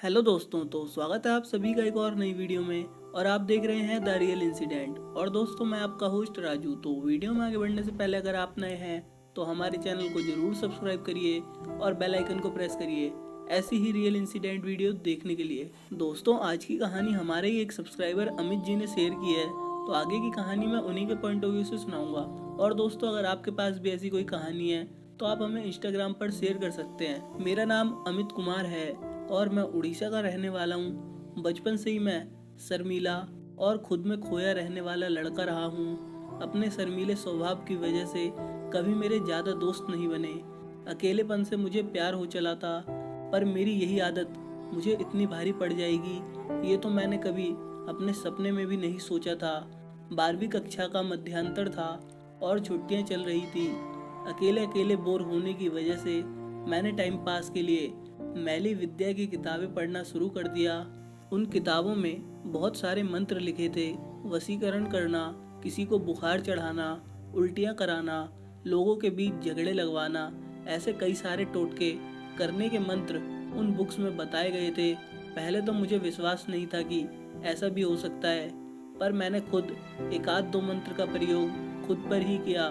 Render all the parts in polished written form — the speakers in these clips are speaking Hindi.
हेलो दोस्तों, तो स्वागत है आप सभी का एक और नई वीडियो में। और आप देख रहे हैं द रियल इंसिडेंट। और दोस्तों, मैं आपका होस्ट राजू। तो वीडियो में आगे बढ़ने से पहले अगर आप नए हैं तो हमारे चैनल को जरूर सब्सक्राइब करिए और बेल आइकन को प्रेस करिए ऐसी ही रियल इंसिडेंट वीडियो देखने के लिए। दोस्तों, आज की कहानी हमारे ही एक सब्सक्राइबर अमित जी ने शेयर की है, तो आगे की कहानी मैं उन्हीं के पॉइंट ऑफ व्यू से सुनाऊंगा। और दोस्तों, अगर आपके पास भी ऐसी कोई कहानी है तो आप हमें इंस्टाग्राम पर शेयर कर सकते हैं। मेरा नाम अमित कुमार है और मैं उड़ीसा का रहने वाला हूँ। बचपन से ही मैं शर्मीला और खुद में खोया रहने वाला लड़का रहा हूँ। अपने शर्मीले स्वभाव की वजह से कभी मेरे ज़्यादा दोस्त नहीं बने। अकेलेपन से मुझे प्यार हो चला था, पर मेरी यही आदत मुझे इतनी भारी पड़ जाएगी ये तो मैंने कभी अपने सपने में भी नहीं सोचा था। 12वीं कक्षा का मध्यांतर था और छुट्टियाँ चल रही थी। अकेले अकेले बोर होने की वजह से मैंने टाइम पास के लिए मैली विद्या की किताबें पढ़ना शुरू कर दिया। उन किताबों में बहुत सारे मंत्र लिखे थे। वशीकरण करना, किसी को बुखार चढ़ाना, उल्टियाँ कराना, लोगों के बीच झगड़े लगवाना, ऐसे कई सारे टोटके करने के मंत्र उन बुक्स में बताए गए थे। पहले तो मुझे विश्वास नहीं था कि ऐसा भी हो सकता है, पर मैंने खुद एक आध दो मंत्र का प्रयोग खुद पर ही किया।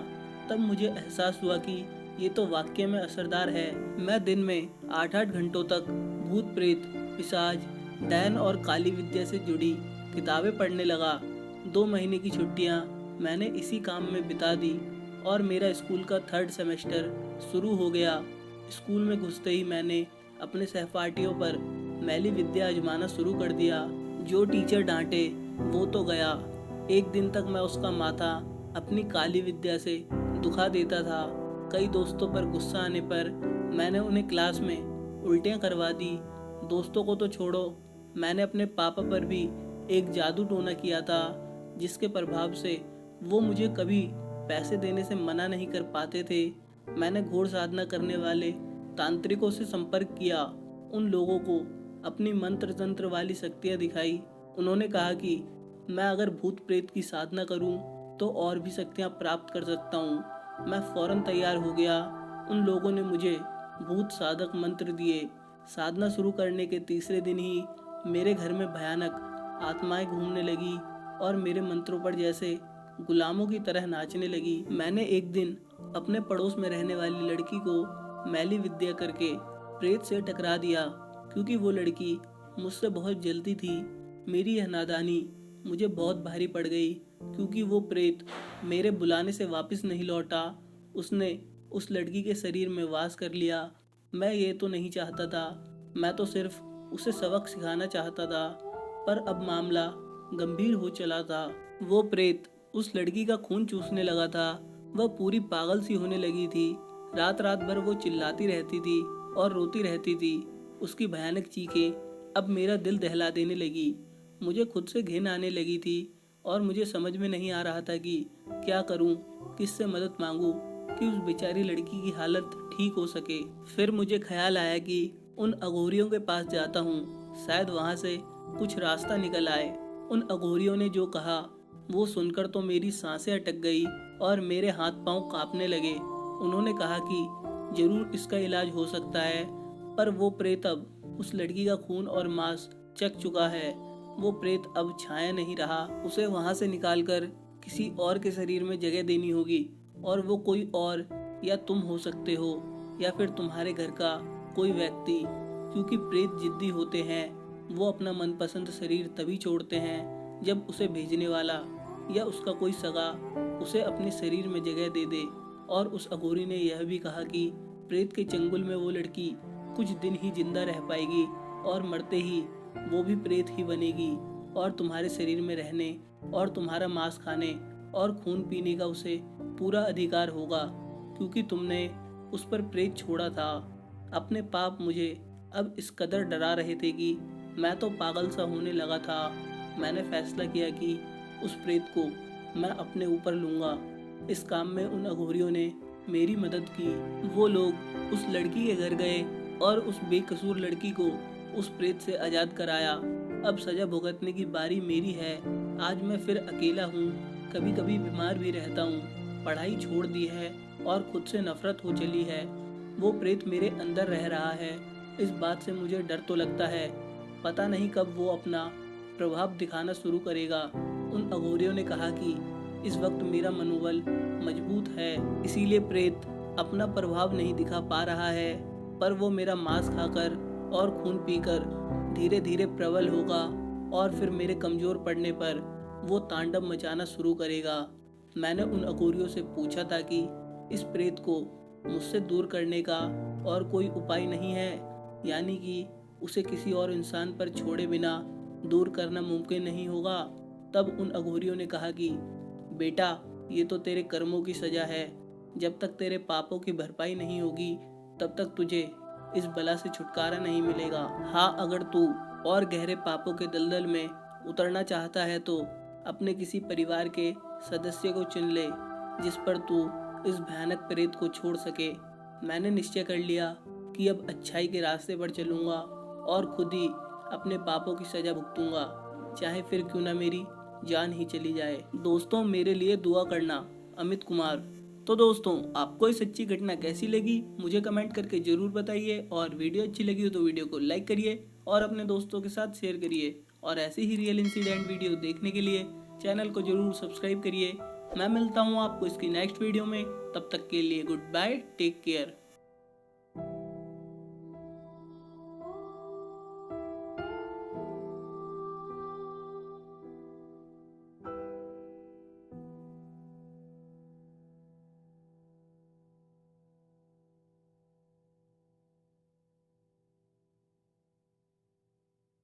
तब मुझे एहसास हुआ कि ये तो वाकई में असरदार है। मैं दिन में 8-8 घंटों तक भूत प्रेत, पिशाच, डैन और काली विद्या से जुड़ी किताबें पढ़ने लगा। 2 महीने की छुट्टियां मैंने इसी काम में बिता दी और मेरा स्कूल का 3rd सेमेस्टर शुरू हो गया। स्कूल में घुसते ही मैंने अपने सहपाठियों पर मैली विद्या आजमाना शुरू कर दिया। जो टीचर डांटे वो तो गया। एक दिन तक मैं उसका माथा अपनी काली विद्या से दुखा देता था। कई दोस्तों पर गुस्सा आने पर मैंने उन्हें क्लास में उल्टियाँ करवा दी। दोस्तों को तो छोड़ो, मैंने अपने पापा पर भी एक जादू टोना किया था, जिसके प्रभाव से वो मुझे कभी पैसे देने से मना नहीं कर पाते थे। मैंने घोर साधना करने वाले तांत्रिकों से संपर्क किया। उन लोगों को अपनी मंत्र तंत्र वाली शक्तियाँ दिखाई। उन्होंने कहा कि मैं अगर भूत प्रेत की साधना करूं तो और भी शक्तियाँ प्राप्त कर सकता हूँ। मैं फौरन तैयार हो गया। उन लोगों ने मुझे भूत साधक मंत्र दिए। साधना शुरू करने के तीसरे दिन ही मेरे घर में भयानक आत्माएं घूमने लगी और मेरे मंत्रों पर जैसे गुलामों की तरह नाचने लगी। मैंने एक दिन अपने पड़ोस में रहने वाली लड़की को मैली विद्या करके प्रेत से टकरा दिया, क्योंकि वो लड़की मुझसे बहुत जलती थी। मेरी यह नादानी मुझे बहुत भारी पड़ गई, क्योंकि वो प्रेत मेरे बुलाने से वापस नहीं लौटा। उसने उस लड़की के शरीर में वास कर लिया। मैं ये तो नहीं चाहता था, मैं तो सिर्फ उसे सबक सिखाना चाहता था। पर अब मामला गंभीर हो चला था। वो प्रेत उस लड़की का खून चूसने लगा था। वह पूरी पागल सी होने लगी थी। रात रात भर वो चिल्लाती रहती थी और रोती रहती थी। उसकी भयानक चीखें अब मेरा दिल दहला देने लगी। मुझे खुद से घिन आने लगी थी और मुझे समझ में नहीं आ रहा था कि क्या करूं, किससे मदद मांगूं कि उस बेचारी लड़की की हालत ठीक हो सके। फिर मुझे ख्याल आया कि उन अघोरियों के पास जाता हूँ, शायद वहाँ से कुछ रास्ता निकल आए। उन अघोरियों ने जो कहा वो सुनकर तो मेरी सांसें अटक गई और मेरे हाथ पांव कांपने लगे। उन्होंने कहा कि जरूर इसका इलाज हो सकता है, पर वो प्रेत अब उस लड़की का खून और मांस चख चुका है। वो प्रेत अब छाया नहीं रहा। उसे वहां से निकालकर किसी और के शरीर में जगह देनी होगी, और वो कोई और या तुम हो सकते हो या फिर तुम्हारे घर का कोई व्यक्ति, क्योंकि प्रेत जिद्दी होते हैं। वो अपना मनपसंद शरीर तभी छोड़ते हैं जब उसे भेजने वाला या उसका कोई सगा उसे अपने शरीर में जगह दे दे। और उस अघोरी ने यह भी कहा कि प्रेत के चंगुल में वो लड़की कुछ दिन ही जिंदा रह पाएगी और मरते ही वो भी प्रेत ही बनेगी और तुम्हारे शरीर में रहने और तुम्हारा मांस खाने और खून पीने का उसे पूरा अधिकार होगा, क्योंकि तुमने उस पर प्रेत छोड़ा था। अपने पाप मुझे अब इस कदर डरा रहे थे कि मैं तो पागल सा होने लगा था। मैंने फैसला किया कि उस प्रेत को मैं अपने ऊपर लूँगा। इस काम में उन अघोरियों ने मेरी मदद की। वो लोग उस लड़की के घर गए और उस बेकसूर लड़की को उस प्रेत से आज़ाद कराया। अब सजा भुगतने की बारी मेरी है। आज मैं फिर अकेला हूँ, कभी कभी बीमार भी रहता हूँ, पढ़ाई छोड़ दी है और खुद से नफरत हो चली है। वो प्रेत मेरे अंदर रह रहा है। इस बात से मुझे डर तो लगता है पता नहीं कब वो अपना प्रभाव दिखाना शुरू करेगा। उन अघोरियों ने कहा कि इस वक्त मेरा मनोबल मजबूत है, इसीलिए प्रेत अपना प्रभाव नहीं दिखा पा रहा है, पर वो मेरा मांस खाकर और खून पीकर धीरे धीरे प्रबल होगा और फिर मेरे कमजोर पड़ने पर वो तांडव मचाना शुरू करेगा। मैंने उन अघोरियों से पूछा था कि इस प्रेत को मुझसे दूर करने का और कोई उपाय नहीं है, यानी कि उसे किसी और इंसान पर छोड़े बिना दूर करना मुमकिन नहीं होगा। तब उन अघोरियों ने कहा कि बेटा, ये तो तेरे कर्मों की सजा है। जब तक तेरे पापों की भरपाई नहीं होगी तब तक तुझे इस बला से छुटकारा नहीं मिलेगा। हाँ, अगर तू और गहरे पापों के दलदल में उतरना चाहता है तो अपने किसी परिवार के सदस्य को चुन ले जिस पर तू इस भयानक प्रेत को छोड़ सके। मैंने निश्चय कर लिया कि अब अच्छाई के रास्ते पर चलूंगा और खुद ही अपने पापों की सजा भुगतूंगा, चाहे फिर क्यों ना मेरी जान ही चली जाए। दोस्तों, मेरे लिए दुआ करना। अमित कुमार। तो दोस्तों, आपको ये सच्ची घटना कैसी लगी मुझे कमेंट करके जरूर बताइए, और वीडियो अच्छी लगी हो तो वीडियो को लाइक करिए और अपने दोस्तों के साथ शेयर करिए, और ऐसे ही रियल इंसिडेंट वीडियो देखने के लिए चैनल को जरूर सब्सक्राइब करिए। मैं मिलता हूँ आपको इसकी नेक्स्ट वीडियो में, तब तक के लिए गुड बाय, टेक केयर।